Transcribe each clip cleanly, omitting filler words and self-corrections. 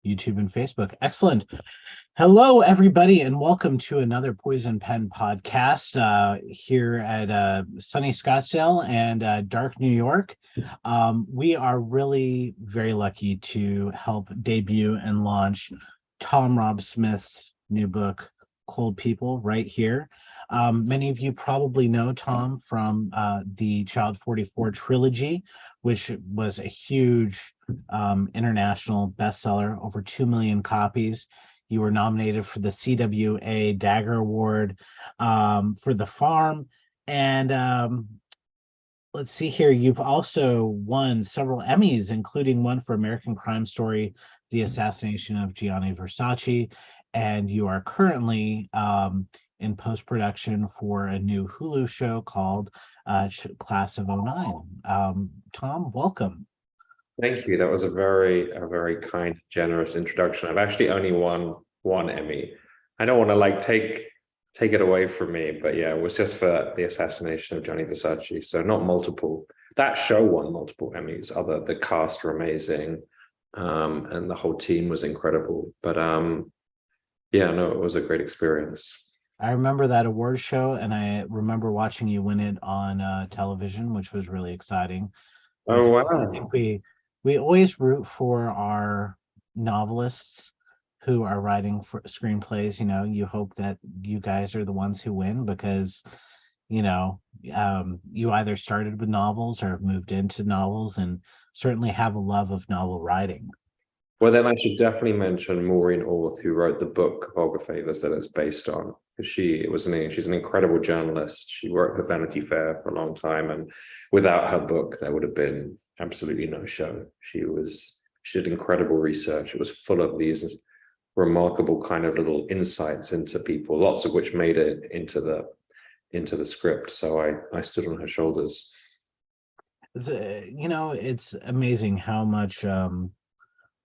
YouTube and Facebook. Excellent. Hello, everybody, and welcome to another Poison Pen podcast here at sunny Scottsdale and dark New York. We are really very lucky to help debut and launch Tom Rob Smith's new book, Cold People, right here. Many of you probably know Tom from the Child 44 trilogy, which was a huge international bestseller, over 2 million copies. You were nominated for the CWA Dagger Award for The Farm. And let's see here, you've also won several Emmys, including one for American Crime Story, The Assassination of Gianni Versace. And you are currently in post-production for a new Hulu show called Class of '09. Tom, welcome. Thank you. That was a very kind, generous introduction. I've actually only won one Emmy. I don't want to take it away from me, but yeah, it was just for The Assassination of Gianni Versace. So not multiple. That show won multiple Emmys. The cast were amazing, and the whole team was incredible. But yeah, no, it was a great experience. I remember that award show, and I remember watching you win it on television, which was really exciting. Oh I wow! think we always root for our novelists who are writing for screenplays. You hope that you guys are the ones who win because, you either started with novels or have moved into novels and certainly have a love of novel writing. Well, then I should definitely mention Maureen Orth, who wrote the book Olga Favors that it's based on. Because she's an incredible journalist. She worked for Vanity Fair for a long time, and without her book, there would have been absolutely no show. She did incredible research. It was full of these remarkable kind of little insights into people, lots of which made it into the script. So I stood on her shoulders. It's amazing how much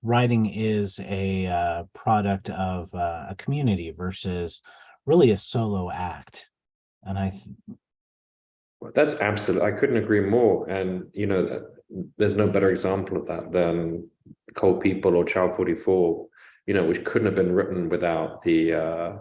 writing is a product of a community versus really a solo act. And that's absolutely, I couldn't agree more. And there's no better example of that than Cold People or Child 44, which couldn't have been written without the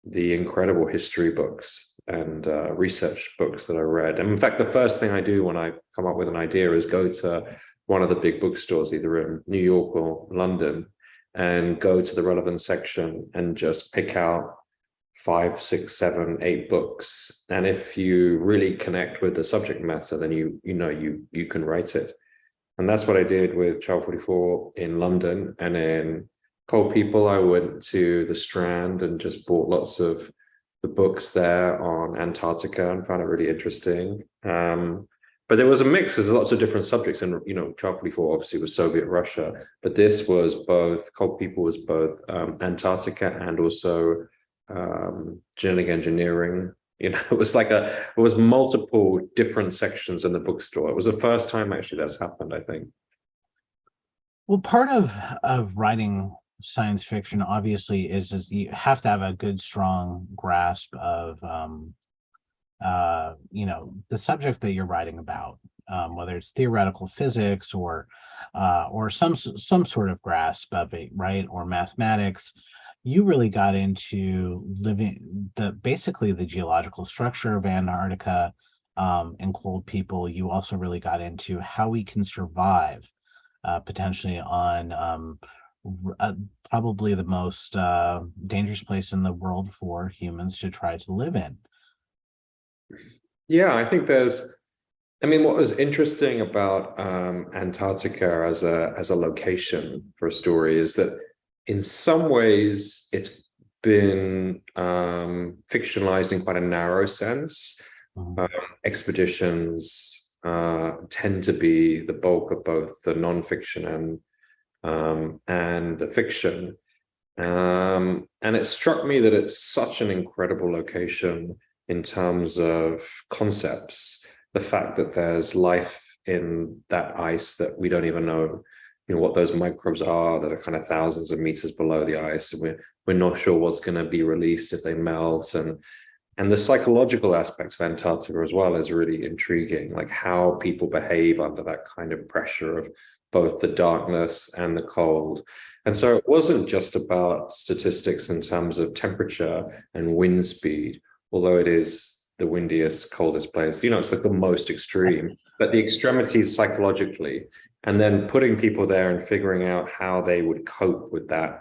incredible history books and research books that I read. And in fact, the first thing I do when I come up with an idea is go to one of the big bookstores, either in New York or London, and go to the relevant section and just pick out 5, 6, 7, 8 books. And if you really connect with the subject matter, then you can write it. And that's what I did with Child 44 in London. And in Cold People, I went to the Strand and just bought lots of the books there on Antarctica and found it really interesting. But there was a mix. There's lots of different subjects, and Child 44 obviously was Soviet Russia, but this was both. Cold People was both Antarctica and also genetic engineering. It was multiple different sections in the bookstore. It was the first time actually that's happened, I think. Well, part of writing science fiction obviously is you have to have a good, strong grasp of the subject that you're writing about, whether it's theoretical physics or some sort of grasp of it, right? Or mathematics. You really got into basically the geological structure of Antarctica and Cold People. You also really got into how we can survive potentially on probably the most dangerous place in the world for humans to try to live in. Yeah, I think what was interesting about Antarctica as a location for a story is that in some ways it's been fictionalized in quite a narrow sense. Expeditions tend to be the bulk of both the nonfiction and the fiction. And it struck me that it's such an incredible location in terms of concepts, the fact that there's life in that ice that we don't even know, what those microbes are that are kind of thousands of meters below the ice. And we're not sure what's going to be released if they melt. And the psychological aspects of Antarctica as well is really intriguing, like how people behave under that kind of pressure of both the darkness and the cold. And so it wasn't just about statistics in terms of temperature and wind speed, although it is the windiest, coldest place. It's like the most extreme, but the extremities psychologically, and then putting people there and figuring out how they would cope with that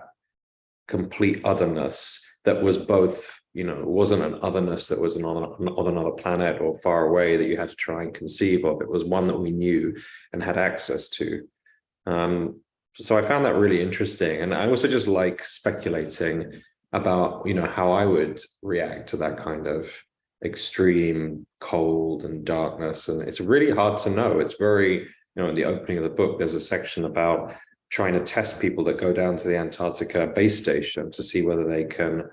complete otherness that was both, it wasn't an otherness that was on another planet or far away that you had to try and conceive of. It was one that we knew and had access to. So I found that really interesting. And I also just like speculating about, how I would react to that kind of extreme cold and darkness. And it's really hard to know. It's very, in the opening of the book, there's a section about trying to test people that go down to the Antarctica base station to see whether they can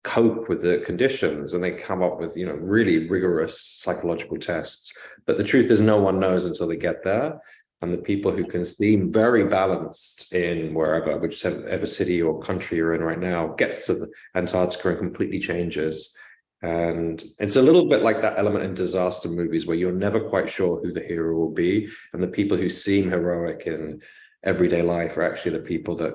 cope with the conditions, and they come up with really rigorous psychological tests. But the truth is, no one knows until they get there. And the people who can seem very balanced in wherever, whichever city or country you're in right now, gets to the Antarctica and completely changes. And it's a little bit like that element in disaster movies where you're never quite sure who the hero will be, and the people who seem heroic in everyday life are actually the people that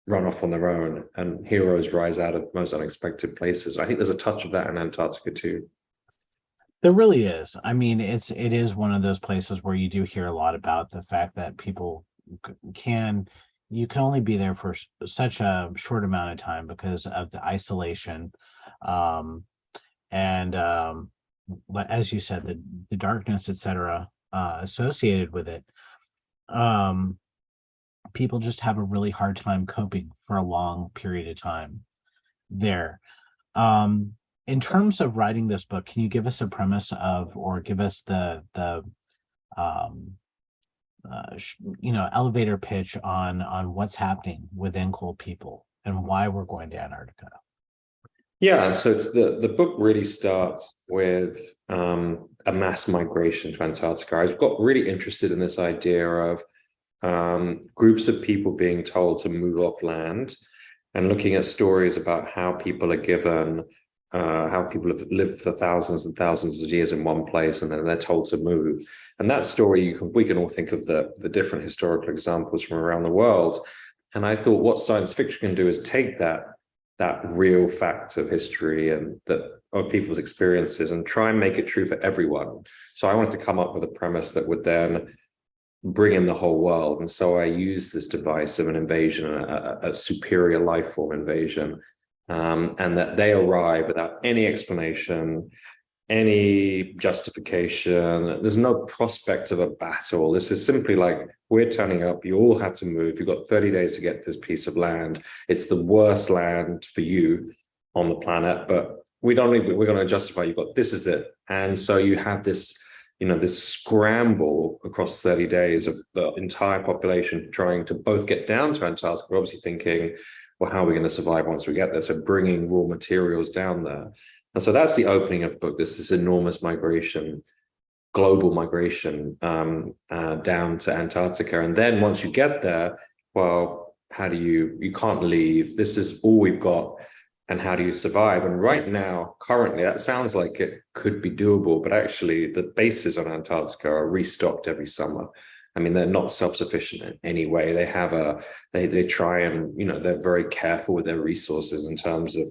run off on their own, and heroes rise out of most unexpected places. I think there's a touch of that in Antarctica too. There really is. I mean, it is one of those places where you do hear a lot about the fact that people you can only be there for such a short amount of time because of the isolation, and as you said, the darkness, etc., associated with it. People just have a really hard time coping for a long period of time there. In terms of writing this book, can you give us a premise of, or give us the elevator pitch on what's happening within Cold People and why we're going to Antarctica? Yeah, so it's the book really starts with a mass migration to Antarctica. I got really interested in this idea of groups of people being told to move off land, and looking at stories about how people are given, how people have lived for thousands and thousands of years in one place, and then they're told to move. And that story, we can all think of the different historical examples from around the world. And I thought what science fiction can do is take that real fact of history and of people's experiences and try and make it true for everyone. So I wanted to come up with a premise that would then bring in the whole world. And so I used this device of an invasion, a superior life form invasion, and that they arrive without any explanation, any justification. There's no prospect of a battle. This is simply like, we're turning up, you all have to move, you've got 30 days to get this piece of land. It's the worst land for you on the planet, but we're going to justify this is it. And so you have this this scramble across 30 days of the entire population trying to both get down to Antarctica, we're obviously thinking, well, how are we going to survive once we get there? So bringing raw materials down there. And so that's the opening of the book, this enormous migration, global migration down to Antarctica. And then once you get there, well, how do you can't leave. This is all we've got. And how do you survive? And right now, currently, that sounds like it could be doable, but actually the bases on Antarctica are restocked every summer. I mean, they're not self-sufficient in any way. They have they try and, they're very careful with their resources in terms of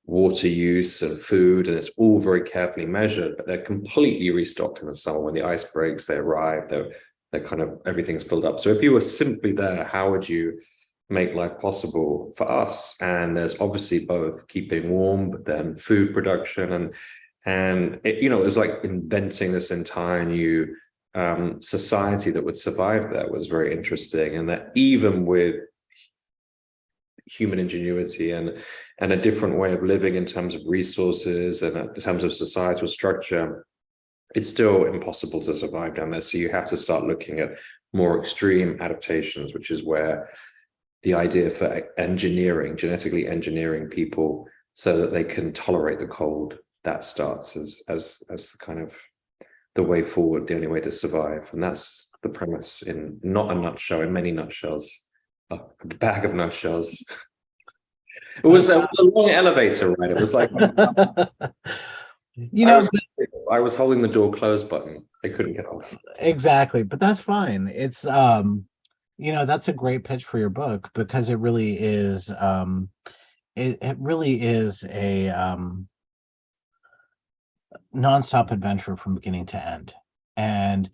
water use and food, and it's all very carefully measured, but they're completely restocked in the summer. When the ice breaks, they arrive, they're kind of, everything's filled up. So if you were simply there, how would you make life possible for us? And there's obviously both keeping warm, but then food production, and it, it was like inventing this entire new society that would survive there was very interesting. And that even with human ingenuity and a different way of living in terms of resources and in terms of societal structure, it's still impossible to survive down there. So you have to start looking at more extreme adaptations, which is where the idea for genetically engineering people so that they can tolerate the cold, that starts as the kind of the way forward, the only way to survive. And that's the premise, in not a nutshell, in many nutshells, a bag of nutshells. It was a long elevator ride. It was like, I was holding the door closed button. I couldn't get off. Exactly, but that's fine. It's that's a great pitch for your book because it really is it really is a nonstop adventure from beginning to end. And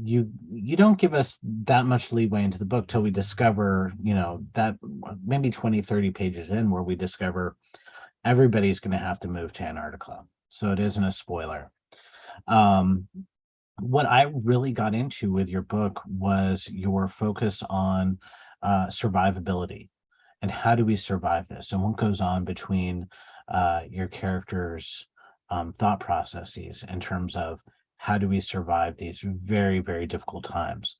you don't give us that much leeway into the book till we discover, that maybe 20-30 pages in, where we discover everybody's going to have to move to Antarctica. So it isn't a spoiler. Um, what I really got into with your book was your focus on survivability and how do we survive this, and what goes on between your characters' thought processes in terms of how do we survive these very, very difficult times.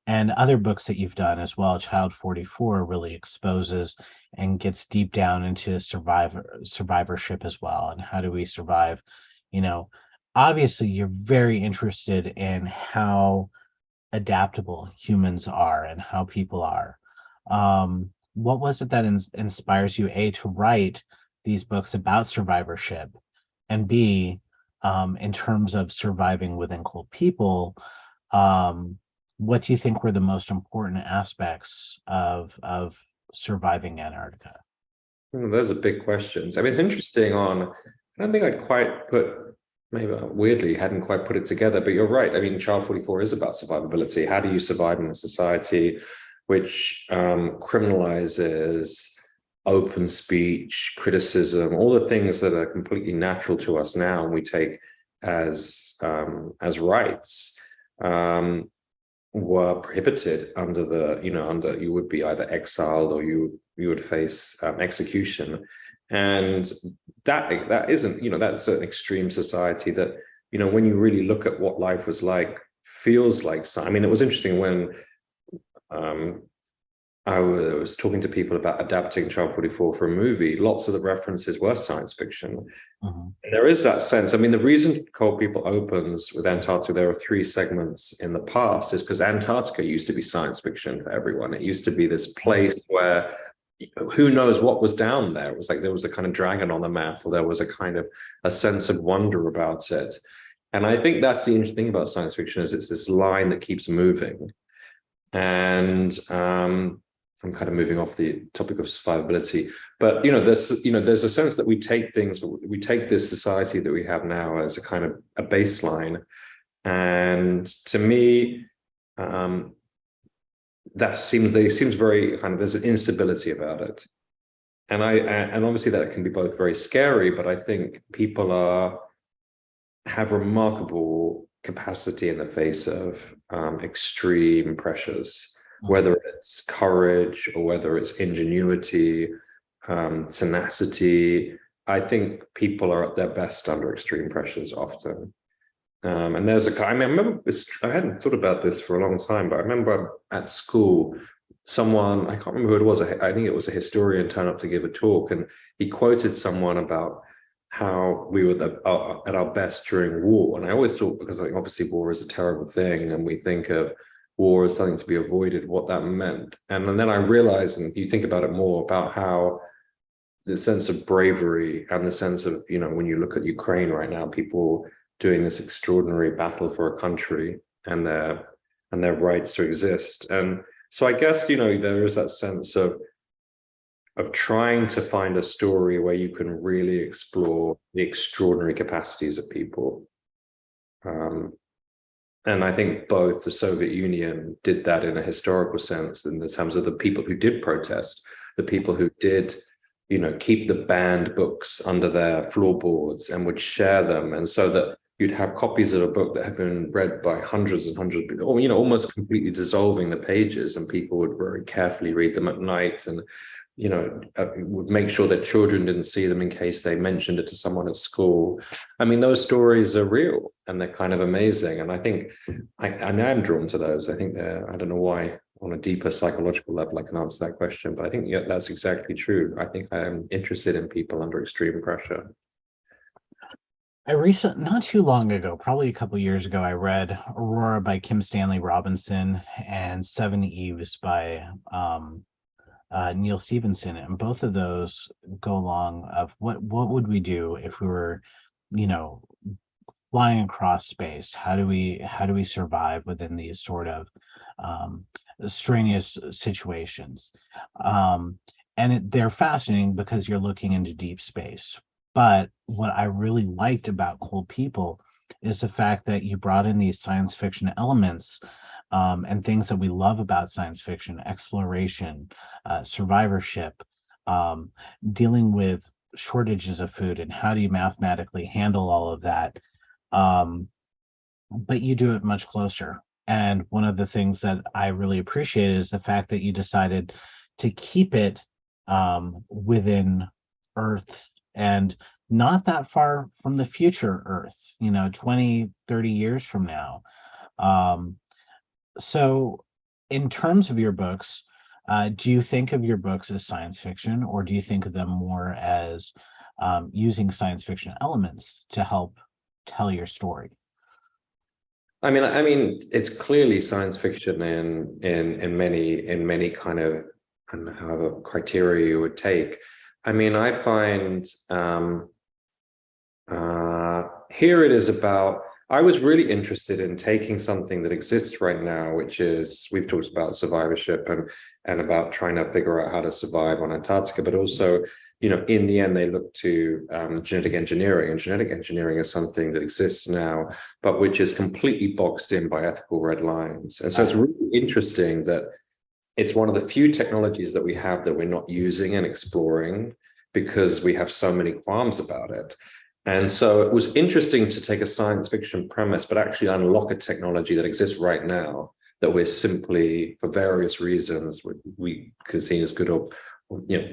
And other books that you've done as well, Child 44 really exposes and gets deep down into survivorship as well, and how do we survive. You know, obviously you're very interested in how adaptable humans are and how people are. What was it that inspires you, A, to write these books about survivorship, and B, in terms of surviving within cold people, um, what do you think were the most important aspects of surviving Antarctica? Those are big questions. I mean, it's interesting I don't think I'd quite maybe weirdly, hadn't quite put it together, but you're right. I mean, Child 44 is about survivability. How do you survive in a society which criminalizes open speech, criticism, all the things that are completely natural to us now and we take as rights, were prohibited under you would be either exiled or you would face execution. And that isn't, that's an extreme society that, when you really look at what life was like, feels like. I mean, it was interesting when I was talking to people about adapting Child 44 for a movie. Lots of the references were science fiction. Mm-hmm. There is that sense. I mean, the reason Cold People opens with Antarctica, there are 3 segments in the past, is because Antarctica used to be science fiction for everyone. It used to be this place where who knows what was down there. It was like there was a kind of dragon on the map, or there was a kind of a sense of wonder about it. And I think that's the interesting thing about science fiction, is it's this line that keeps moving. And I'm kind of moving off the topic of survivability, but there's a sense that we take this society that we have now as a kind of a baseline, and to me, that seems very kind of, there's an instability about it, and obviously that can be both very scary, but I think people have remarkable capacity in the face of extreme pressures. Whether it's courage or whether it's ingenuity, tenacity, I think people are at their best under extreme pressures often. And I remember I hadn't thought about this for a long time, but I remember at school, someone, I can't remember who it was, I think it was a historian, turned up to give a talk, and he quoted someone about how we were at our best during war. And I always thought, because obviously war is a terrible thing, and we think of war as something to be avoided, what that meant. And then I realized, and you think about it more, about how the sense of bravery and the sense of, when you look at Ukraine right now, people doing this extraordinary battle for a country and their rights to exist. And so I guess, there is that sense of trying to find a story where you can really explore the extraordinary capacities of people. And I think both the Soviet Union did that in a historical sense, in the terms of the people who did protest, the people who did, keep the banned books under their floorboards and would share them. And so that you'd have copies of a book that had been read by hundreds and hundreds of people, or, almost completely dissolving the pages, and people would very carefully read them at night, and would make sure that children didn't see them in case they mentioned it to someone at school. I mean, those stories are real and they're kind of amazing. And I think I am drawn to those. I think I don't know why, on a deeper psychological level, I can answer that question, but I think that's exactly true. I think I am interested in people under extreme pressure. Not too long ago, probably a couple years ago, I read Aurora by Kim Stanley Robinson and Seven Eves by Neil Stevenson, and both of those go along of what would we do if we were, flying across space. How do we survive within these sort of strenuous situations? They're fascinating because you're looking into deep space. But what I really liked about Cold People is the fact that you brought in these science fiction elements, and things that we love about science fiction: exploration, survivorship, um, dealing with shortages of food, and how do you mathematically handle all of that. Um, but you do it much closer. And one of the things that I really appreciate is the fact that you decided to keep it within Earth, and not that far from the future Earth, 20, 30 years from now. Um, so, in terms of your books, do you think of your books as science fiction, or do you think of them more as using science fiction elements to help tell your story? I mean, it's clearly science fiction in many kind of, I don't know, however criteria you would take. I mean, I find here it is about. I was really interested in taking something that exists right now, which is, we've talked about survivorship and about trying to figure out how to survive on Antarctica, but also, in the end, they look to genetic engineering, and genetic engineering is something that exists now, but which is completely boxed in by ethical red lines. And so it's really interesting that it's one of the few technologies that we have that we're not using and exploring because we have so many qualms about it. And so it was interesting to take a science fiction premise, but actually unlock a technology that exists right now that we're simply, for various reasons, we can see as good, or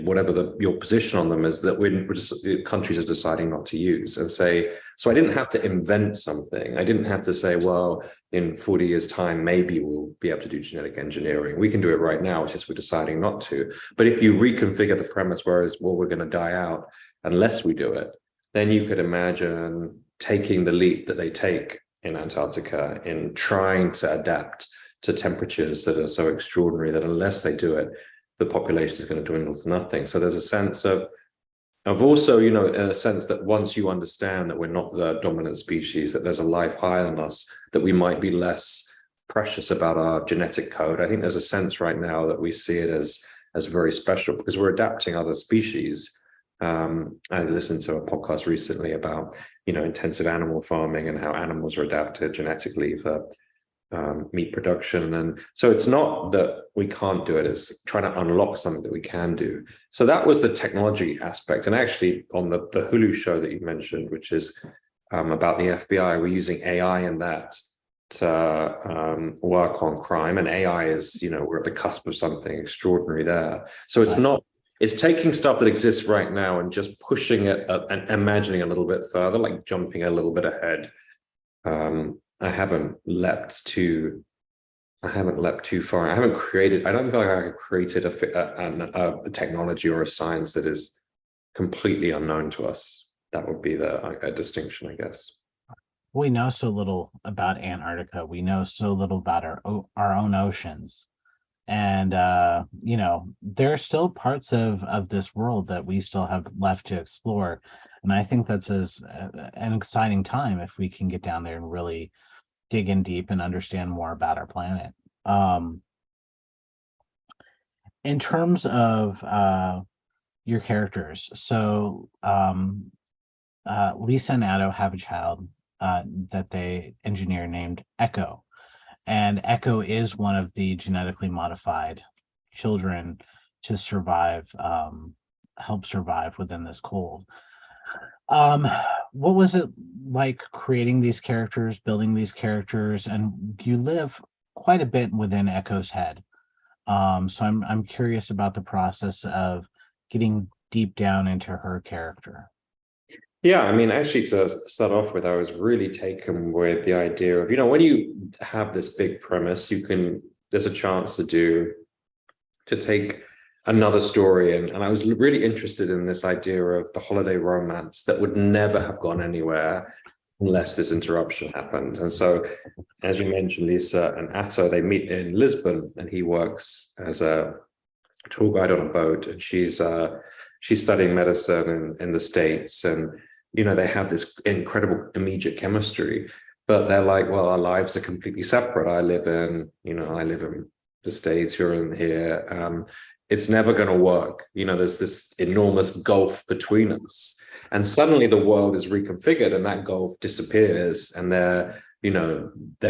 whatever your position on them is, that the countries are deciding not to use. And say, so I didn't have to invent something. I didn't have to say, well, in 40 years' time, maybe we'll be able to do genetic engineering. We can do it right now. It's just we're deciding not to. But if you reconfigure the premise, whereas, well, we're going to die out unless we do it, then you could imagine taking the leap that they take in Antarctica in trying to adapt to temperatures that are so extraordinary that unless they do it, the population is going to dwindle to nothing. So there's a sense of also, in a sense that once you understand that we're not the dominant species, that there's a life higher than us, that we might be less precious about our genetic code. I think there's a sense right now that we see it as very special because we're adapting other species. I listened to a podcast recently about, intensive animal farming and how animals are adapted genetically for meat production. And so it's not that we can't do it, it's trying to unlock something that we can do. So that was the technology aspect. And actually on the Hulu show that you mentioned, which is about the FBI, we're using AI in that to work on crime. And AI is, we're at the cusp of something extraordinary there. So it's not, it's taking stuff that exists right now and just pushing it and imagining a little bit further, like jumping a little bit ahead. I haven't leapt too far. I don't feel like I created a technology or a science that is completely unknown to us. That would be a distinction, I guess. We know so little about Antarctica. We know so little about our own oceans. And there are still parts of this world that we still have left to explore. And I think that's an exciting time if we can get down there and really dig in deep and understand more about our planet. In terms of your characters, so Lisa and Addo have a child that they engineer named Echo. And Echo is one of the genetically modified children to survive, help survive within this cold. What was it like creating these characters, building these characters? And you live quite a bit within Echo's head. So I'm curious about the process of getting deep down into her character. Yeah, I mean, actually, to start off with, I was really taken with the idea of, when you have this big premise, there's a chance to take another story. And I was really interested in this idea of the holiday romance that would never have gone anywhere unless this interruption happened. And so, as you mentioned, Lisa and Atto, they meet in Lisbon, and he works as a tour guide on a boat, and she's studying medicine in the States. And they have this incredible immediate chemistry, but they're like, well, our lives are completely separate. I live in the States, you're in here. It's never going to work. There's this enormous gulf between us. And suddenly the world is reconfigured and that gulf disappears, and they're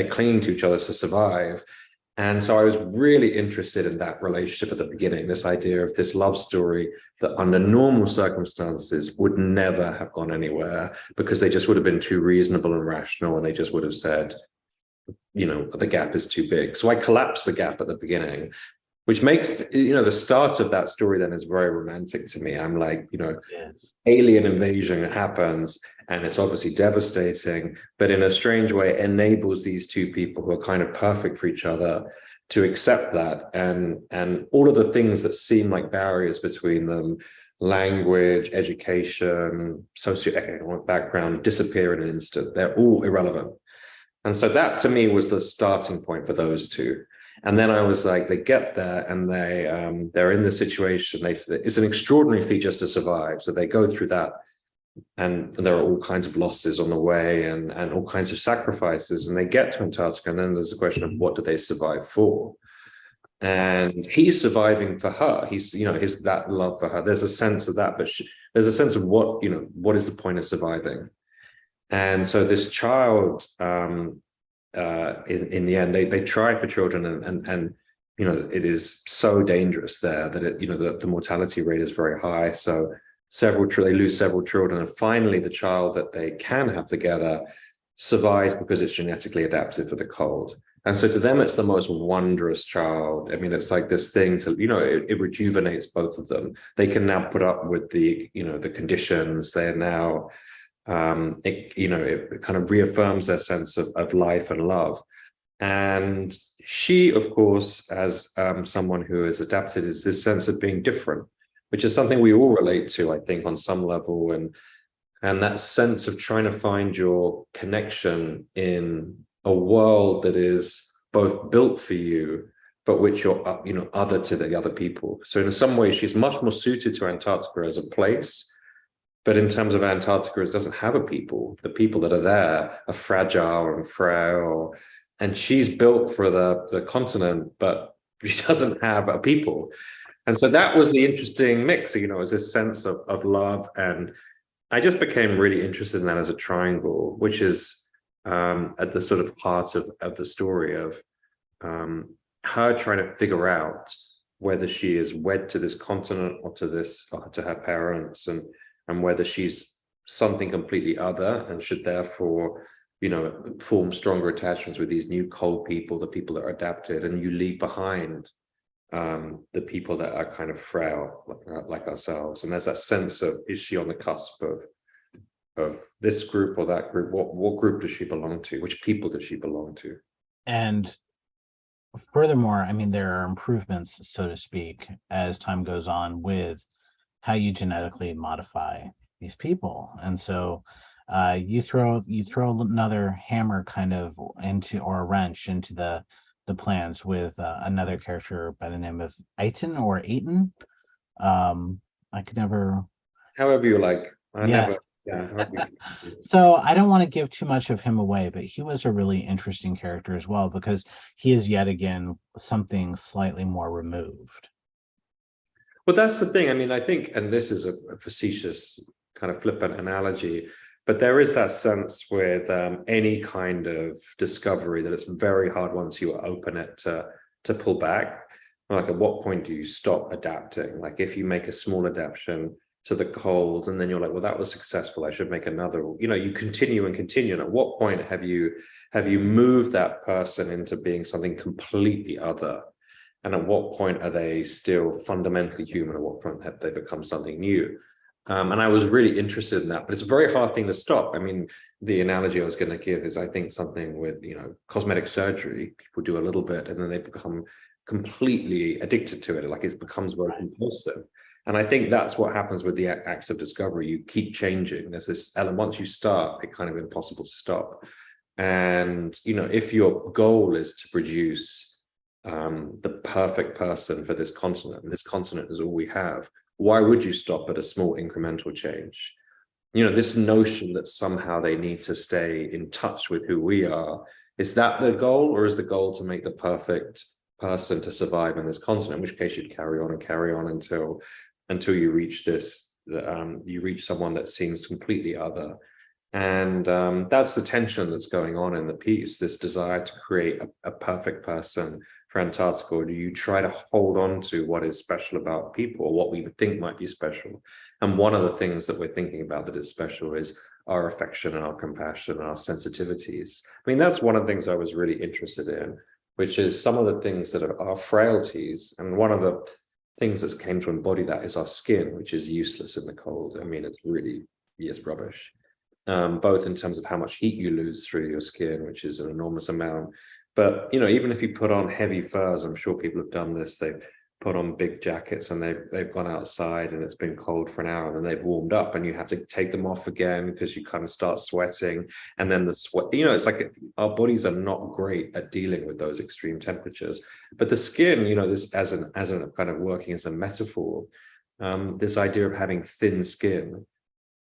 clinging to each other to survive. And so I was really interested in that relationship at the beginning, this idea of this love story that under normal circumstances would never have gone anywhere, because they just would have been too reasonable and rational, and they just would have said, the gap is too big. So I collapsed the gap at the beginning, which makes, the start of that story then is very romantic to me. I'm like, Yes. alien invasion happens, and it's obviously devastating, but in a strange way it enables these two people who are kind of perfect for each other to accept that, and all of the things that seem like barriers between them, language, education, socioeconomic background, disappear in an instant. They're all irrelevant. And so that to me was the starting point for those two. And then I was like, they get there and they're in this situation. It's an extraordinary feat just to survive. So they go through that, and there are all kinds of losses on the way, and all kinds of sacrifices. And they get to Antarctica, and then there's the question of what do they survive for? And he's surviving for her. He's, his that love for her. There's a sense of that, but there's a sense of what is the point of surviving? And so this child, in the end, they try for children, and it is so dangerous there that the mortality rate is very high. So they lose several children, and finally the child that they can have together survives because it's genetically adapted for the cold. And so to them, it's the most wondrous child. I mean, it's like this thing it rejuvenates both of them. They can now put up with the conditions. They're now, it kind of reaffirms their sense of life and love. And she, of course, as someone who is adapted, is this sense of being different, which is something we all relate to, I think, on some level. And that sense of trying to find your connection in a world that is both built for you, but which you're, other to the other people. So in some ways, she's much more suited to Antarctica as a place. But in terms of Antarctica, it doesn't have a people. The people that are there are fragile and frail. And she's built for the continent, but she doesn't have a people. And so that was the interesting mix, as this sense of love. And I just became really interested in that as a triangle, which is at the sort of heart of the story of her trying to figure out whether she is wed to this continent or to her parents, and whether she's something completely other and should therefore, form stronger attachments with these new cold people, the people that are adapted, and you leave behind the people that are kind of frail, like ourselves. And there's that sense of, is she on the cusp of this group or that group? What group does she belong to? Which people does she belong to? And furthermore, I mean, there are improvements, so to speak, as time goes on with how you genetically modify these people. And so you throw another hammer kind of into, or a wrench into the plans with another character by the name of Aiton. I could never. However you like. Yeah. So I don't want to give too much of him away, but he was a really interesting character as well, because he is yet again something slightly more removed. Well, that's the thing. I mean, I think, and this is a facetious kind of flippant analogy, but there is that sense with any kind of discovery that it's very hard once you open it to pull back. Like, at what point do you stop adapting? Like, if you make a small adaptation to the cold, and then you're like, well, that was successful, I should make another. You continue and continue. And at what point have you moved that person into being something completely other? And at what point are they still fundamentally human? At what point have they become something new? And I was really interested in that, but it's a very hard thing to stop. I mean, the analogy I was going to give is, I think, something with, cosmetic surgery. People do a little bit and then they become completely addicted to it. Like, it becomes very compulsive. And I think that's what happens with the act of discovery. You keep changing. There's this element, once you start, it's kind of impossible to stop. And, if your goal is to produce the perfect person for this continent, and this continent is all we have, why would you stop at a small incremental change? this notion that somehow they need to stay in touch with who we are, is that the goal, or is the goal to make the perfect person to survive in this continent, in which case you'd carry on and carry on until you reach you reach someone that seems completely other. And that's the tension that's going on in the piece, this desire to create a perfect person for Antarctica. Or do you try to hold on to what is special about people, or what we think might be special? And one of the things that we're thinking about that is special is our affection and our compassion and our sensitivities. I mean, that's one of the things I was really interested in, which is some of the things that are our frailties. And one of the things that came to embody that is our skin, which is useless in the cold. I mean, it's really just rubbish. Both in terms of how much heat you lose through your skin, which is an enormous amount. But, even if you put on heavy furs, I'm sure people have done this, they've put on big jackets and they've gone outside and it's been cold for an hour, and then they've warmed up and you have to take them off again because you kind of start sweating. And then the sweat, it's like our bodies are not great at dealing with those extreme temperatures. But the skin, this as a kind of working as a metaphor, this idea of having thin skin.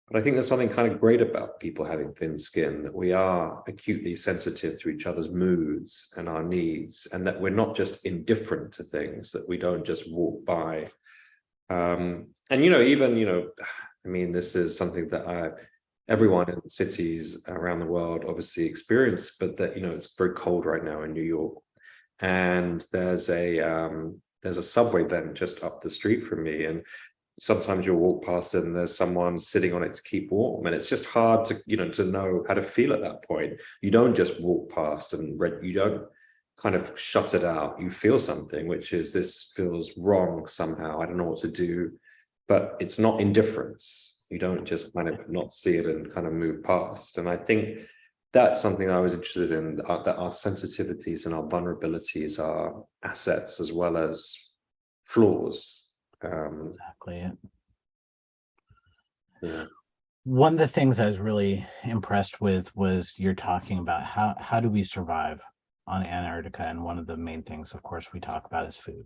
But I think there's something kind of great about people having thin skin, that we are acutely sensitive to each other's moods and our needs, and that we're not just indifferent to things, that we don't just walk by. And, I mean, this is something that everyone in cities around the world obviously experience, but that, it's very cold right now in New York. And there's a subway vent just up the street from me. And sometimes you'll walk past it and there's someone sitting on it to keep warm, and it's just hard to to know how to feel at that point. You don't just walk past and you don't kind of shut it out. You feel something, which is, this feels wrong somehow, I don't know what to do. But it's not indifference. You don't just kind of not see it and kind of move past. And I think that's something I was interested in, that our sensitivities and our vulnerabilities are assets as well as flaws. Exactly. Yeah. One of the things I was really impressed with was you're talking about how do we survive on Antarctica, and one of the main things, of course, we talk about is food.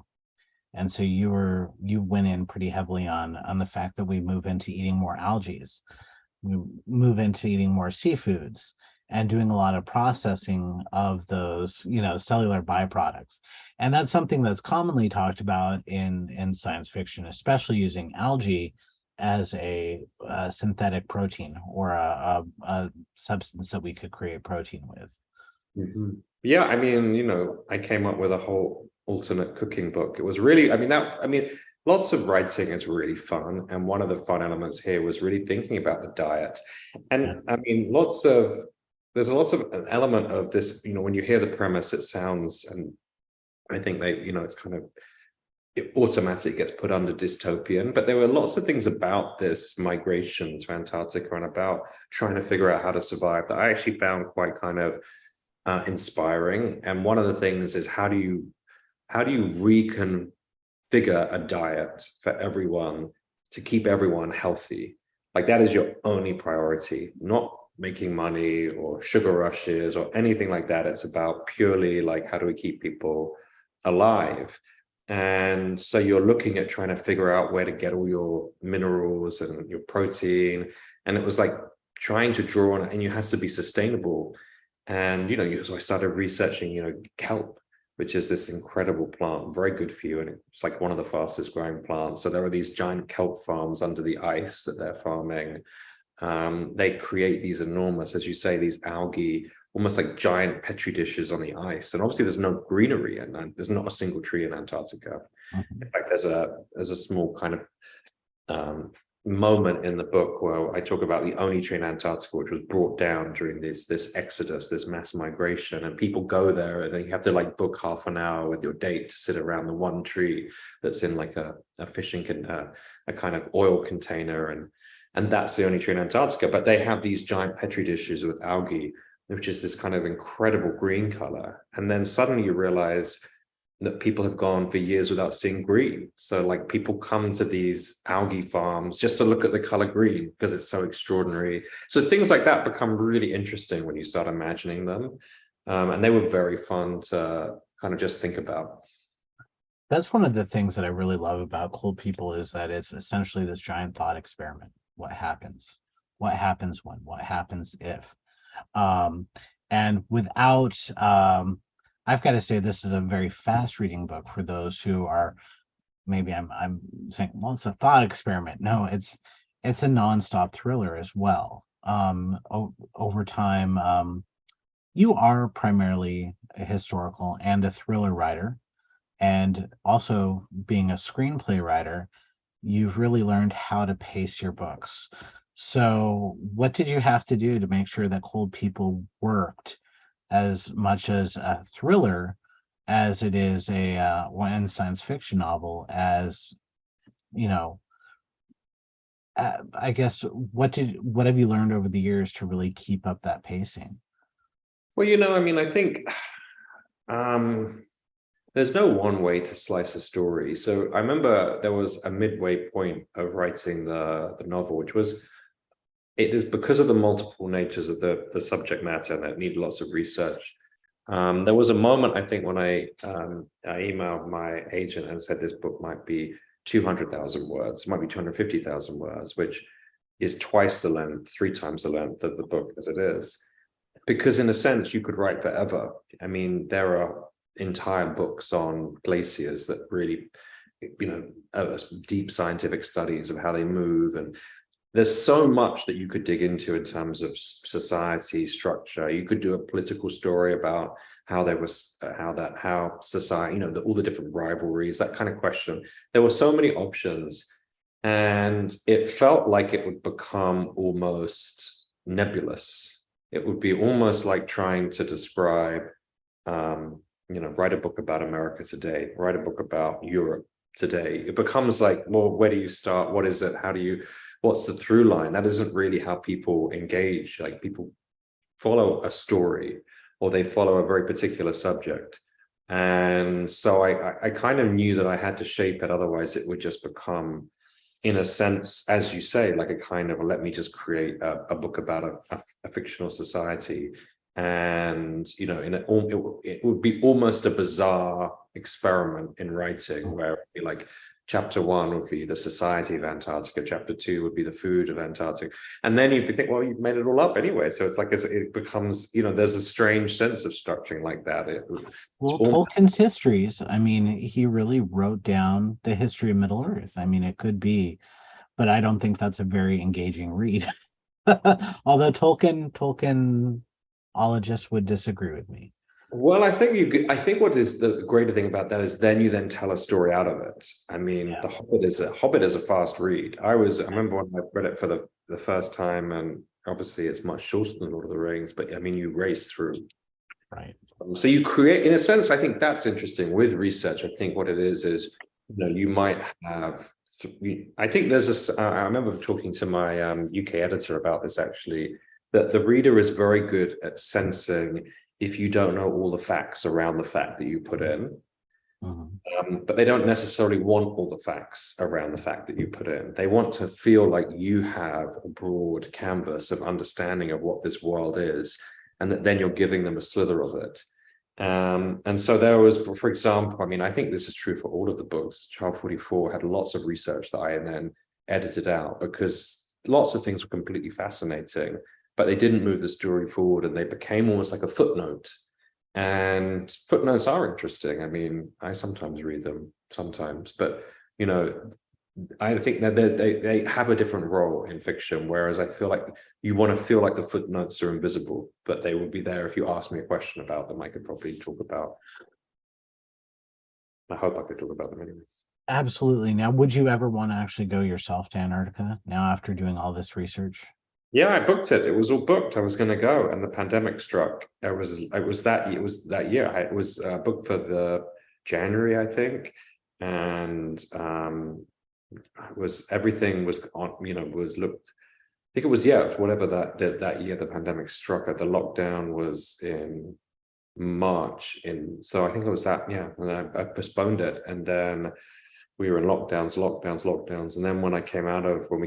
And so you went in pretty heavily on the fact that we move into eating more algae, we move into eating more seafoods, and doing a lot of processing of those, cellular byproducts. And that's something that's commonly talked about in science fiction, especially using algae as a synthetic protein, or a substance that we could create protein with. Mm-hmm. Yeah, I mean, I came up with a whole alternate cooking book. It was really, lots of writing is really fun. And one of the fun elements here was really thinking about the diet. And I mean, there's lots of an element of this, when you hear the premise, it sounds, and I think it's kind of, it automatically gets put under dystopian, but there were lots of things about this migration to Antarctica and about trying to figure out how to survive that I actually found quite kind of inspiring. And one of the things is, how do you reconfigure a diet for everyone to keep everyone healthy? Like, that is your only priority, not making money or sugar rushes or anything like that. It's about purely like, how do we keep people alive? And so you're looking at trying to figure out where to get all your minerals and your protein. And it was like trying to draw on it, and you has to be sustainable. And, so I started researching, kelp, which is this incredible plant, very good for you. And it's like one of the fastest growing plants. So there are these giant kelp farms under the ice that they're farming. They create these enormous, as you say, these algae, almost like giant petri dishes on the ice. And obviously there's no greenery, and there's not a single tree in Antarctica. Mm-hmm. In fact, there's a small kind of moment in the book where I talk about the only tree in Antarctica which was brought down during this exodus, this mass migration, and people go there and you have to like book half an hour with your date to sit around the one tree that's in like a fishing a kind of oil container, and that's the only tree in Antarctica. But they have these giant petri dishes with algae, which is this kind of incredible green color. And then suddenly you realize that people have gone for years without seeing green. So like, people come to these algae farms just to look at the color green because it's so extraordinary. So things like that become really interesting when you start imagining them. And they were very fun to kind of just think about. That's one of the things that I really love about Cold People, is that it's essentially this giant thought experiment. What happens what happens when, what happens if. And without, I've got to say, this is a very fast reading book for those who are, maybe I'm saying, well, it's a thought experiment. No, it's a nonstop thriller as well. Over time, you are primarily a historical and a thriller writer, and also being a screenplay writer, you've really learned how to pace your books. So, what did you have to do to make sure that Cold People worked as much as a thriller as it is a one science fiction novel? As you know, I guess what have you learned over the years to really keep up that pacing? Well, I mean, I think there's no one way to slice a story. So I remember there was a midway point of writing the novel, which was, it is because of the multiple natures of the subject matter and it needed lots of research. There was a moment, I think, when I emailed my agent and said this book might be 200,000 words, might be 250,000 words, which is twice the length, 3 times the length of the book as it is. Because in a sense, you could write forever. I mean, there are entire books on glaciers that really, deep scientific studies of how they move. And there's so much that you could dig into in terms of society structure. You could do a political story about how there was, how society, all the different rivalries, that kind of question. There were so many options, and it felt like it would become almost nebulous. It would be almost like trying to describe, write a book about America today, write a book about Europe today. It becomes like, well, where do you start? What is it? What's the through line? That isn't really how people engage. Like, people follow a story or they follow a very particular subject. And so I kind of knew that I had to shape it. Otherwise it would just become, in a sense, as you say, like a kind of, let me just create a book about a fictional society. And, it would be almost a bizarre experiment in writing, where it'd be like, chapter 1 would be the society of Antarctica, chapter 2 would be the food of Antarctica. And then you'd think, well, you've made it all up anyway. So it's like, it becomes, there's a strange sense of structuring like that. Well, Tolkien's histories, I mean, he really wrote down the history of Middle Earth. I mean, it could be, but I don't think that's a very engaging read. Although Tolkienologists would disagree with me. Well, I think what is the greater thing about that is then you then tell a story out of it. I mean, yeah. The Hobbit is a fast read. I remember when I read it for the first time, and obviously it's much shorter than Lord of the Rings, but I mean, you race through. Right. So you create, in a sense, I think that's interesting with research. I think what it is, you might have, I think I remember talking to my UK editor about this, actually, that the reader is very good at sensing if you don't know all the facts around the fact that you put in. But they don't necessarily want all the facts around the fact that you put in. They want to feel like you have a broad canvas of understanding of what this world is, and that then you're giving them a slither of it. And so there was, for example, I mean, I think this is true for all of the books. Child 44 had lots of research that I then edited out, because lots of things were completely fascinating, but they didn't move the story forward, and they became almost like a footnote. And footnotes are interesting. I mean, I sometimes read them, but I think that they have a different role in fiction, whereas I feel like you want to feel like the footnotes are invisible, but they will be there. If you ask me a question about them, I could probably talk about. I hope I could talk about them anyway. Absolutely. Now, would you ever want to actually go yourself to Antarctica now after doing all this research? Yeah, I booked it. It was all booked. I was going to go, and the pandemic struck. It was that year. It was booked for the January, I think, and everything was on. Was looked. I think it was whatever that year the pandemic struck. The lockdown was in March. So I think it was that. Yeah, and I postponed it, and then we were in lockdowns, and then when we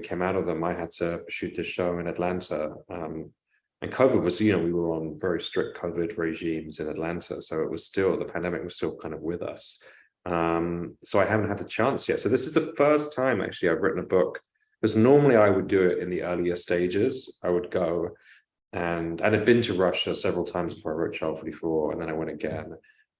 came out of them, I had to shoot this show in Atlanta. And COVID was, we were on very strict COVID regimes in Atlanta, so it was still, the pandemic was still kind of with us. So I haven't had the chance yet. So this is the first time, actually, I've written a book Because normally I would do it in the earlier stages. I would go and I'd been to Russia several times before I wrote Child 44, and then I went again.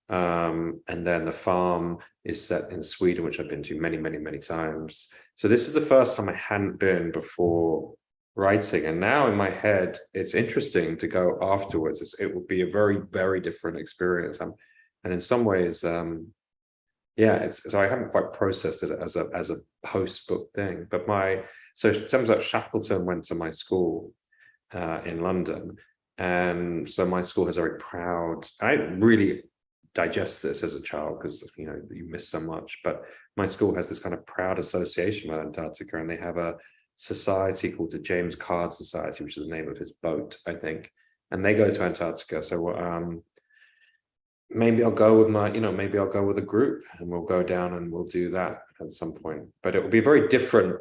And then the farm is set in Sweden, which I've been to many, many, many times. So this is the first time I hadn't been before writing. And now in my head, it's interesting to go afterwards. It would be a very, very different experience. And in some ways, so I haven't quite processed it as a post-book thing. But so it turns out Shackleton went to my school in London. And so my school has a very proud, I really digest this as a child because you miss so much, but my school has this kind of proud association with Antarctica, and they have a society called the James Caird Society, which is the name of his boat, I think, and they go to Antarctica. So maybe I'll go with maybe I'll go with a group and we'll go down and we'll do that at some point, but it will be a very different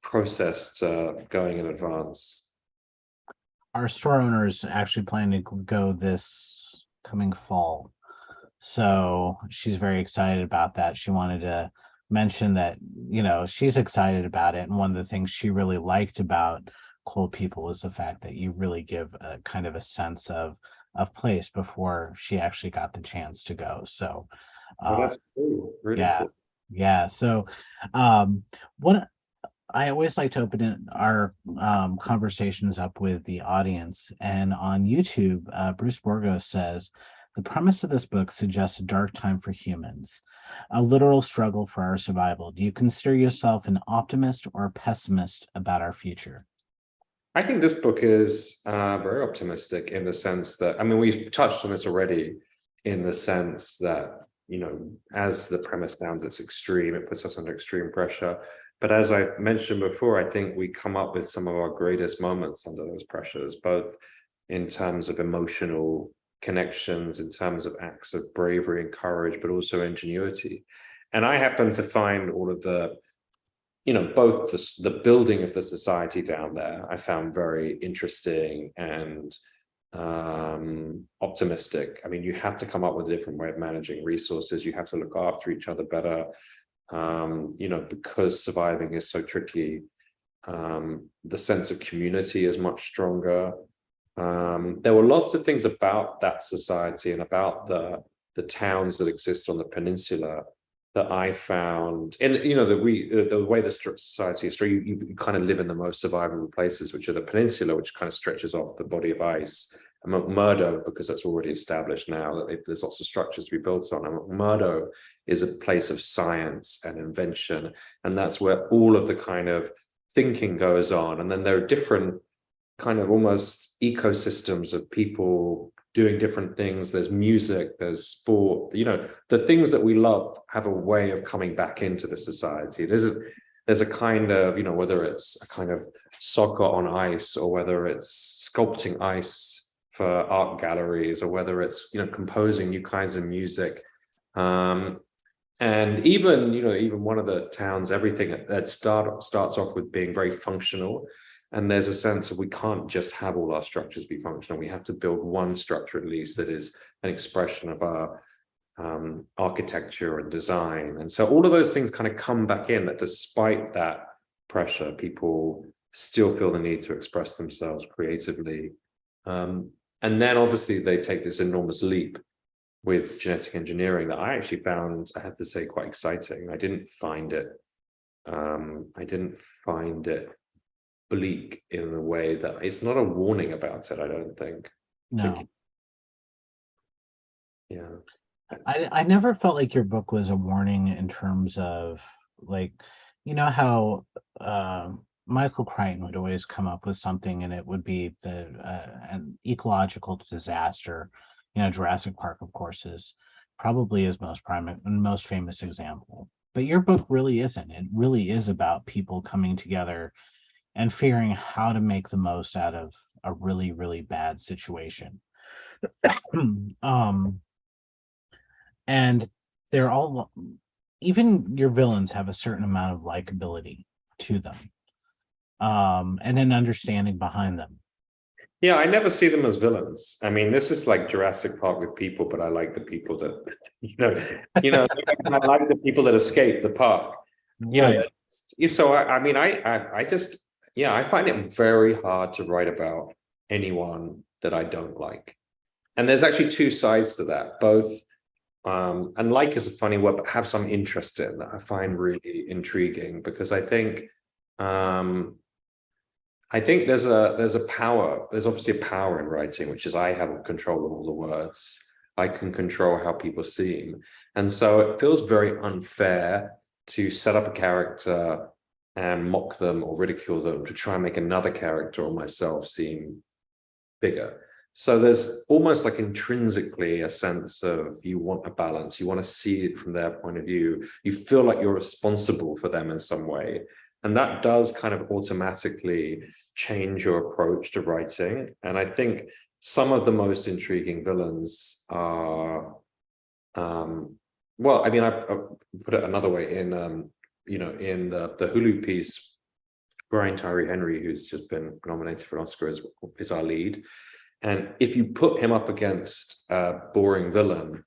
process to going in advance. Our store owners actually plan to go this coming fall. So she's very excited about that. She wanted to mention that, she's excited about it. And one of the things she really liked about Cold People is the fact that you really give a kind of a sense of place before she actually got the chance to go. So that's cool. Really cool. Yeah. So what I always like to open our conversations up with the audience. And on YouTube, Bruce Borgo says, the premise of this book suggests a dark time for humans, a literal struggle for our survival. Do you consider yourself an optimist or a pessimist about our future? I think this book is very optimistic in the sense that, we've touched on this already, in the sense that, as the premise sounds, it's extreme, it puts us under extreme pressure. But as I mentioned before, I think we come up with some of our greatest moments under those pressures, both in terms of emotional connections, in terms of acts of bravery and courage, but also ingenuity. And I happen to find all of the, both the building of the society down there, I found very interesting and optimistic. You have to come up with a different way of managing resources. You have to look after each other better, because surviving is so tricky. The sense of community is much stronger. There were lots of things about that society and about the towns that exist on the peninsula that I found, and the way the society is, you kind of live in the most survivable places, which are the peninsula, which kind of stretches off the body of ice. And McMurdo, because that's already established now that there's lots of structures to be built on. And McMurdo is a place of science and invention, and that's where all of the kind of thinking goes on. And then there are different kind of almost ecosystems of people doing different things. There's music, there's sport, the things that we love have a way of coming back into the society. There's a kind of, whether it's a kind of soccer on ice, or whether it's sculpting ice for art galleries, or whether it's, composing new kinds of music. And even, even one of the towns, everything that starts off with being very functional. And there's a sense of we can't just have all our structures be functional. We have to build one structure at least that is an expression of our architecture and design. And so all of those things kind of come back in, that despite that pressure, people still feel the need to express themselves creatively. And then obviously they take this enormous leap with genetic engineering that I actually found, I have to say, quite exciting. I didn't find it bleak in the way that it's not a warning about it, I don't think. No. Yeah. I never felt like your book was a warning in terms of, like, how Michael Crichton would always come up with something and it would be an ecological disaster. Jurassic Park, of course, is probably his most famous example. But your book really isn't. It really is about people coming together and figuring how to make the most out of a really, really bad situation. And they're all, even your villains have a certain amount of likability to them, and an understanding behind them. Yeah, I never see them as villains. This is like Jurassic Park with people, but I like the people that, I like the people that escape the park. Right. So I mean, I just, yeah, I find it very hard to write about anyone that I don't like. And there's actually two sides to that, both and like is a funny word, but have some interest in that I find really intriguing, because I think there's a power, there's obviously a power in writing, which is I have control of all the words. I can control how people seem. And so it feels very unfair to set up a character and mock them or ridicule them to try and make another character or myself seem bigger. So there's almost like intrinsically a sense of you want a balance, you want to see it from their point of view, you feel like you're responsible for them in some way. And that does kind of automatically change your approach to writing. And I think some of the most intriguing villains are, well, I mean, I put it another way in, in the Hulu piece, Brian Tyree Henry, who's just been nominated for an Oscar, is our lead. And if you put him up against a boring villain,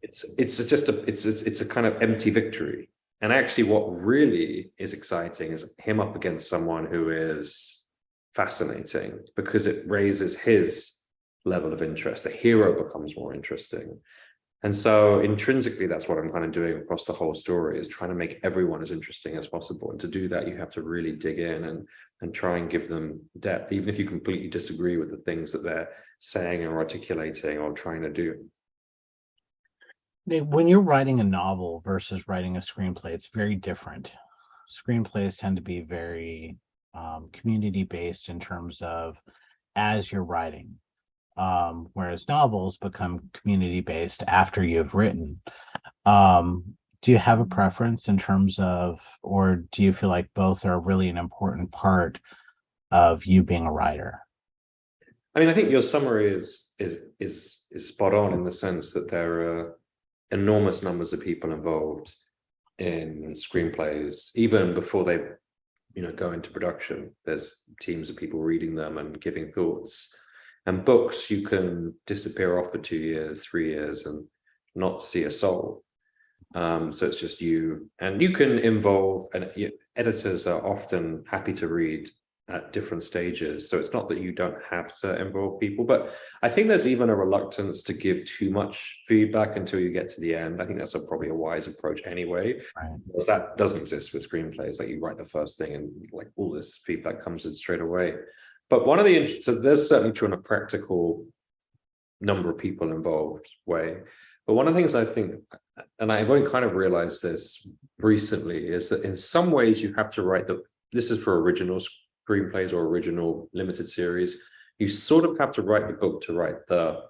it's just a kind of empty victory. And actually, what really is exciting is him up against someone who is fascinating, because it raises his level of interest. The hero becomes more interesting. And so intrinsically, that's what I'm kind of doing across the whole story, is trying to make everyone as interesting as possible. And to do that, you have to really dig in and try and give them depth, even if you completely disagree with the things that they're saying or articulating or trying to do. When you're writing a novel versus writing a screenplay, it's very different. Screenplays tend to be very community-based in terms of as you're writing. Whereas novels become community-based after you've written. Do you have a preference in terms of, or do you feel like both are really an important part of you being a writer? I mean, I think your summary is spot on, in the sense that there are enormous numbers of people involved in screenplays, even before they, go into production. There's teams of people reading them and giving thoughts. And books, you can disappear off for 2 years, 3 years, and not see a soul. So it's just you, and you can involve, and editors are often happy to read at different stages. So it's not that you don't have to involve people, but I think there's even a reluctance to give too much feedback until you get to the end. I think that's probably a wise approach anyway. Right. Because that doesn't exist with screenplays. Like, you write the first thing and like all this feedback comes in straight away. But one of the, so there's certainly true in a practical number of people involved way. But one of the things I think, and I've only kind of realized this recently, is that in some ways you have to write this is for original screenplays or original limited series, you sort of have to write the book to write the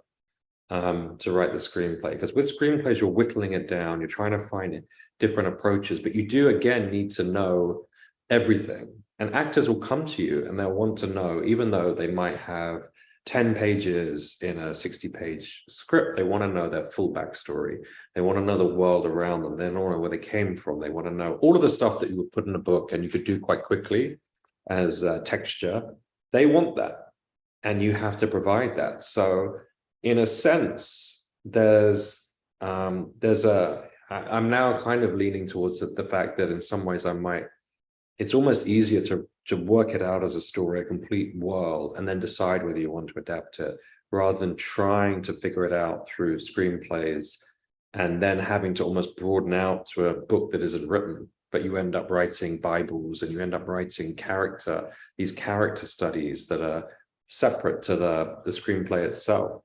screenplay. Because with screenplays, you're whittling it down, you're trying to find different approaches, but you do again need to know everything. And actors will come to you and they'll want to know, even though they might have 10 pages in a 60-page script, they want to know their full backstory. They want to know the world around them. They want to know where they came from. They want to know all of the stuff that you would put in a book and you could do quite quickly as texture. They want that, and you have to provide that. So in a sense, I'm now kind of leaning towards the fact that in some ways it's almost easier to work it out as a story, a complete world, and then decide whether you want to adapt it, rather than trying to figure it out through screenplays and then having to almost broaden out to a book that isn't written. But you end up writing Bibles, and you end up writing these character studies that are separate to the screenplay itself.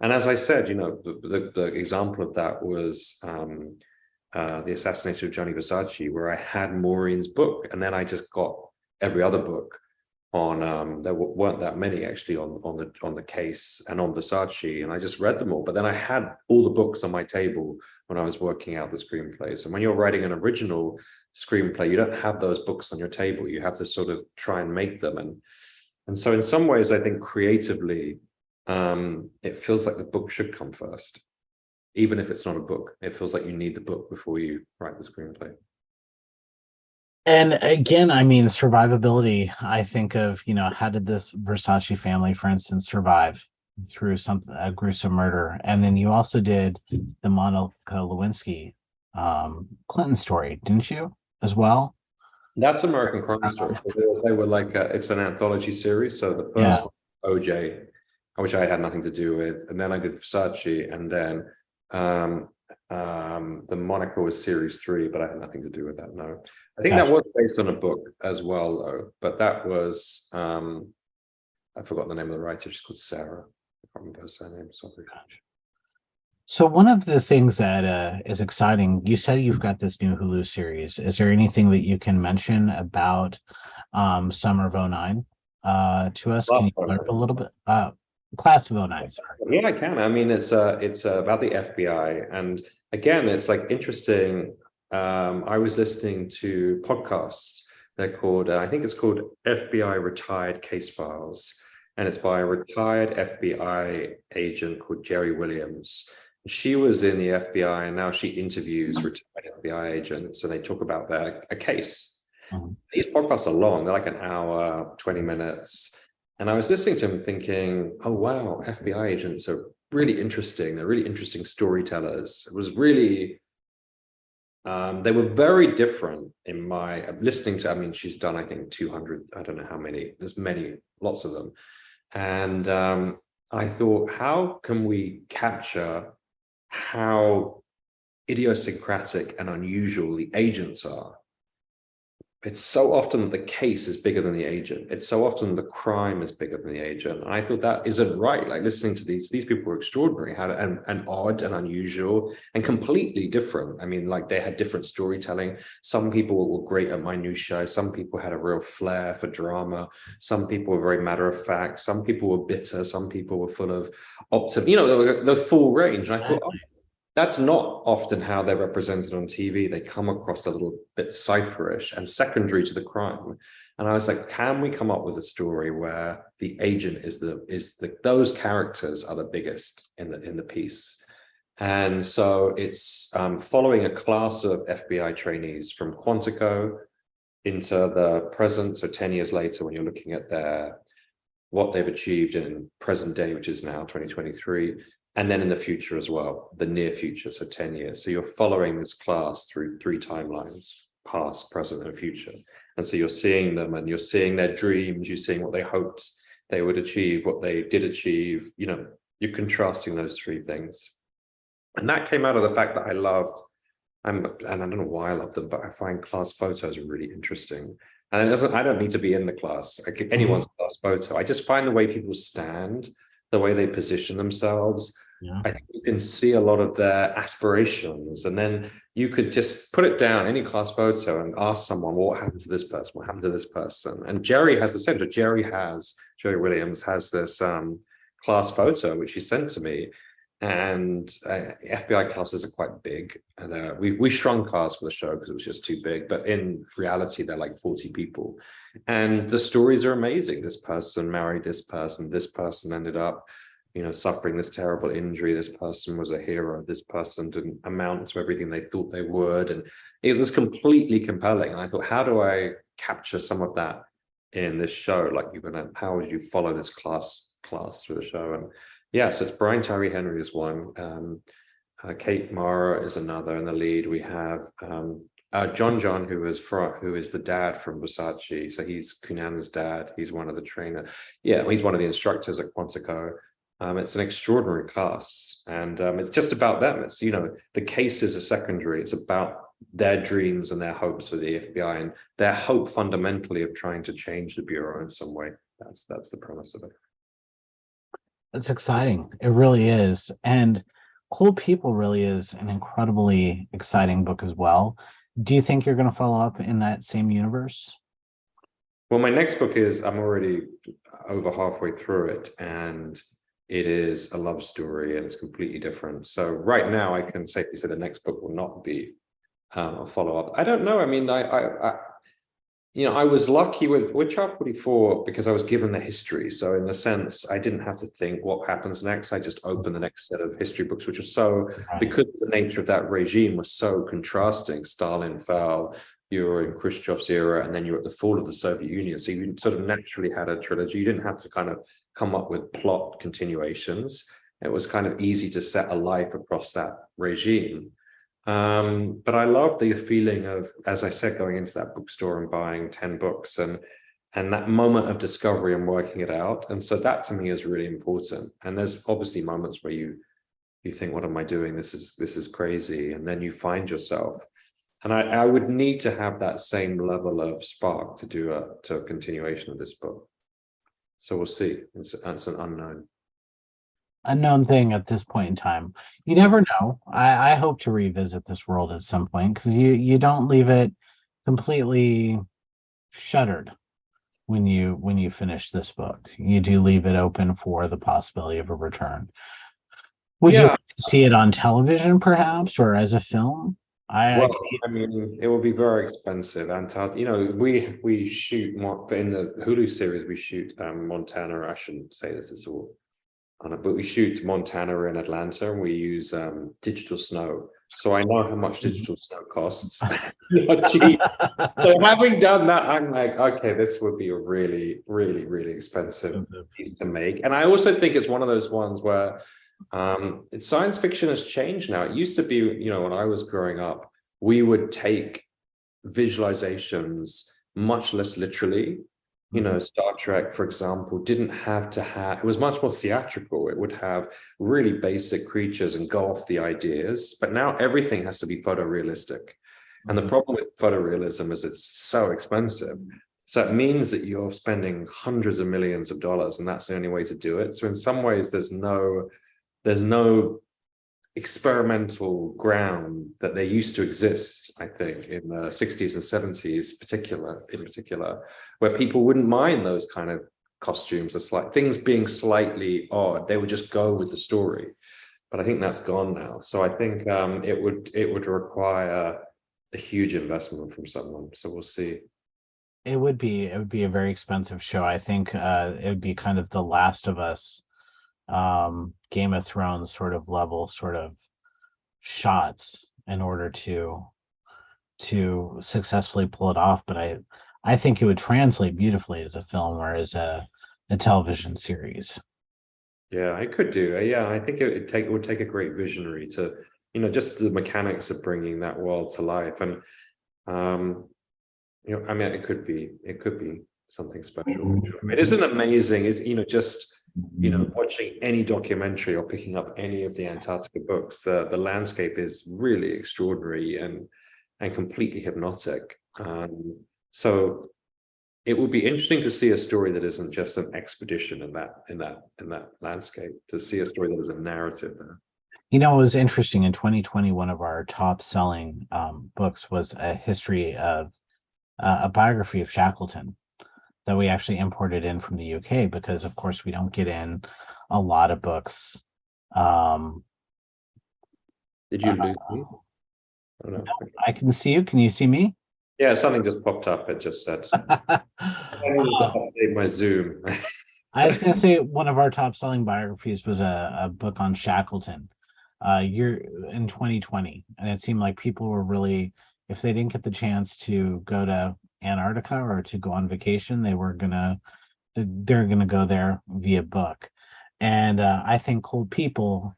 And as I said, the example of that was The Assassination of Gianni Versace, where I had Maureen's book, and then I just got every other book on, there weren't that many actually on the case and on Versace, and I just read them all. But then I had all the books on my table when I was working out the screenplays. And when you're writing an original screenplay, you don't have those books on your table. You have to sort of try and make them. And so in some ways, I think creatively, it feels like the book should come first. Even if it's not a book, it feels like you need the book before you write the screenplay. And again, I mean, survivability, I think of, how did this Versace family, for instance, survive through a gruesome murder? And then you also did the Monica Lewinsky Clinton story, didn't you, as well? That's American Crime Story. They were like it's an anthology series. So the first Yeah, one, OJ, which I had nothing to do with, and then I did Versace, and then um, the Monica was series 3, but I had nothing to do with that. No, I think that gotcha. was based on a book as well, though. But that was I forgot the name of the writer. She's called Sarah. I can't remember her surname. Sorry. So one of the things that is exciting, you said you've got this new Hulu series. Is there anything that you can mention about Summer of '09 to us? Can Last you one. blurb a little bit? Class of '09, sorry. Yeah, I can. I mean, it's about the FBI, and again, it's like interesting. I was listening to podcasts. They're called, I think it's called FBI Retired Case Files, and it's by a retired FBI agent called Jerry Williams. She was in the FBI, and now she interviews retired FBI agents, and they talk about a case. Mhm. These podcasts are long; they're like an hour, 20 minutes. And I was listening to him thinking, oh, wow, FBI agents are really interesting. They're really interesting storytellers. It was really, they were very different in my listening to, I mean, she's done, I think, 200, I don't know how many, there's many, lots of them. And I thought, how can we capture how idiosyncratic and unusual the agents are? It's so often the case is bigger than the agent. It's so often the crime is bigger than the agent. And I thought that isn't right. Like listening to these people were extraordinary, and odd and unusual and completely different. I mean, like they had different storytelling. Some people were great at minutiae. Some people had a real flair for drama. Some people were very matter of fact. Some people were bitter. Some people were full of optimism, the full range. And I thought, oh, that's not often how they're represented on TV. They come across a little bit cipherish and secondary to the crime. And I was like, can we come up with a story where the agent is those characters are the biggest in the piece? And so it's following a class of FBI trainees from Quantico into the present. So 10 years later, when you're looking at what they've achieved in present day, which is now 2023, and then in the future as well, the near future, so 10 years. So you're following this class through 3 timelines, past, present, and future. And so you're seeing them and you're seeing their dreams, you're seeing what they hoped they would achieve, what they did achieve, you're contrasting those 3 things. And that came out of the fact that I loved, and I don't know why I love them, but I find class photos really interesting. And I don't need to be in the class. Anyone's class photo. I just find the way people stand, the way they position themselves. Yeah. I think you can see a lot of their aspirations, and then you could just put it down, any class photo, and ask someone, well, what happened to this person? What happened to this person? And Jerry has the center. Jerry Williams has this class photo, which he sent to me. And FBI classes are quite big. And we shrunk ours for the show because it was just too big. But in reality, they're like 40 people. And the stories are amazing. This person married this person. This person ended up, suffering this terrible injury. This person was a hero. This person didn't amount to everything they thought they would. And it was completely compelling. And I thought, how do I capture some of that in this show? Like, how would you follow this class through the show? And yeah, so it's Brian Tyree Henry is one. Kate Mara is another in the lead. We have John, who is the dad from Versace. So he's Cunana's dad. He's one of the trainer. Yeah, he's one of the instructors at Quantico. It's an extraordinary cast, and it's just about them. It's the cases are secondary. It's about their dreams and their hopes for the FBI and their hope fundamentally of trying to change the bureau in some way. That's the premise of it. It's exciting. It really is. And Cold People really is an incredibly exciting book as well. Do you think you're going to follow up in that same universe? Well, my next book I'm already over halfway through it, and it is a love story, and it's completely different. So right now I can safely say the next book will not be a follow-up. I don't know. I mean, I was lucky with Child 44 because I was given the history. So in a sense, I didn't have to think what happens next. I just opened the next set of history books, which are because the nature of that regime was so contrasting. Stalin fell, you were in Khrushchev's era, and then you were at the fall of the Soviet Union. So you sort of naturally had a trilogy. You didn't have to kind of come up with plot continuations. It was kind of easy to set a life across that regime. But I love the feeling of, as I said, going into that bookstore and buying 10 books and that moment of discovery and working it out. And so that to me is really important. And there's obviously moments where you think, what am I doing? This is crazy. And then you find yourself. And I would need to have that same level of spark to do a continuation of this book. So we'll see. It's an unknown thing at this point in time. You never know. I hope to revisit this world at some point, because you don't leave it completely shuttered when you finish this book. You do leave it open for the possibility of a return. Would you Yeah. like to see it on television, perhaps, or as a film? I Well, I mean, it will be very expensive. Antarctica, we shoot in the Hulu series. We shoot Montana. I shouldn't say this is all on it, but we shoot Montana in Atlanta, and we use digital snow. So I know how much digital snow costs. Not cheap. So having done that, I'm like, okay, this would be a really, really, really expensive piece to make. And I also think it's one of those ones where science fiction has changed now. It used to be, when I was growing up, we would take visualizations much less literally. Star Trek, for example, didn't have to have, it was much more theatrical. It would have really basic creatures and go off the ideas. But now everything has to be photorealistic. And the problem with photorealism is it's so expensive. So it means that you're spending hundreds of millions of dollars, and that's the only way to do it. So in some ways, there's no experimental ground that they used to exist, I think, in the 60s and 70s, in particular, where people wouldn't mind those kind of costumes, things being slightly odd. They would just go with the story. But I think that's gone now. So I think it would require a huge investment from someone. So we'll see. It would be a very expensive show. I think it would be kind of the Last of Us, Game of Thrones sort of level sort of shots in order to successfully pull it off. But I think it would translate beautifully as a film or as a television series. Yeah, it could do. Yeah, I think it would take a great visionary to, just the mechanics of bringing that world to life. And I mean, it could be something special. It isn't amazing. It's just watching any documentary or picking up any of the Antarctica books. The landscape is really extraordinary and completely hypnotic. So it would be interesting to see a story that isn't just an expedition in that landscape. To see a story that is a narrative there. It was interesting. In 2020, one of our top selling books was a history of a biography of Shackleton that we actually imported in from the UK, because of course we don't get in a lot of books. Did you lose me? I don't know. I can see you. Can you see me? Yeah, something just popped up. It just said, I need to update my Zoom. I was going to say one of our top selling biographies was a book on Shackleton year in 2020. And it seemed like people were really, if they didn't get the chance to go to Antarctica or to go on vacation, they're gonna go there via book. And I think Cold People,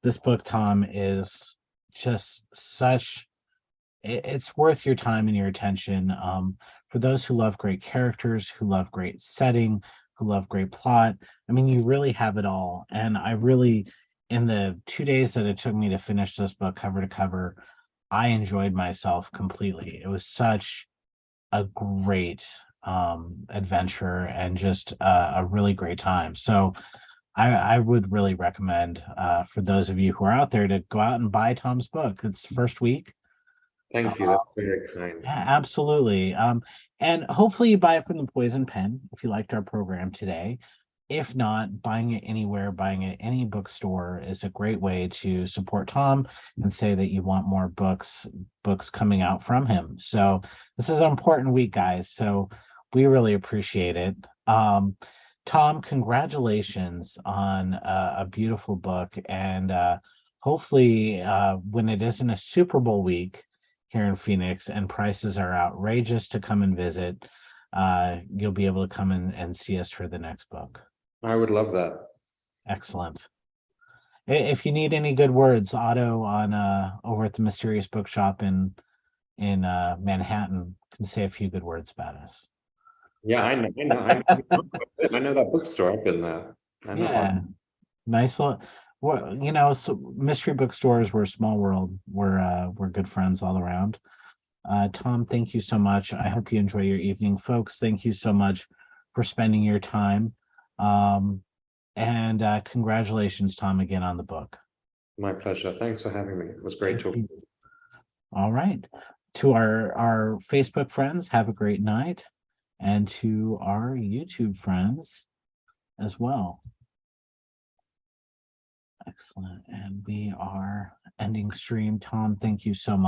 this book, Tom, is just it's worth your time and your attention. For those who love great characters, who love great setting, who love great plot, I mean, you really have it all. And I really, in the 2 days that it took me to finish this book cover to cover, I enjoyed myself completely. It was such a great adventure and just a really great time. So I would really recommend for those of you who are out there to go out and buy Tom's book. It's first week. Thank you. That's very kind. Yeah, absolutely. And hopefully you buy it from the Poison Pen if you liked our program today. If not, buying it anywhere, buying it at any bookstore is a great way to support Tom and say that you want more books coming out from him. So this is an important week, guys. So we really appreciate it. Tom, congratulations on a beautiful book. And hopefully when it isn't a Super Bowl week here in Phoenix and prices are outrageous to come and visit, you'll be able to come in and see us for the next book. I would love that. Excellent. If you need any good words, Otto on over at the Mysterious Bookshop in Manhattan can say a few good words about us. Yeah, I know that bookstore. I've been there. I know. Yeah, nice little. Well, so mystery bookstores were a small world. We're good friends all around. Tom, thank you so much. I hope you enjoy your evening, folks. Thank you so much for spending your time. And congratulations, Tom, again on the book. My pleasure. Thanks for having me. It was great Thank talking. you. All right. To our Facebook friends, have a great night. And to our YouTube friends as well. Excellent. And we are ending stream. Tom, thank you so much.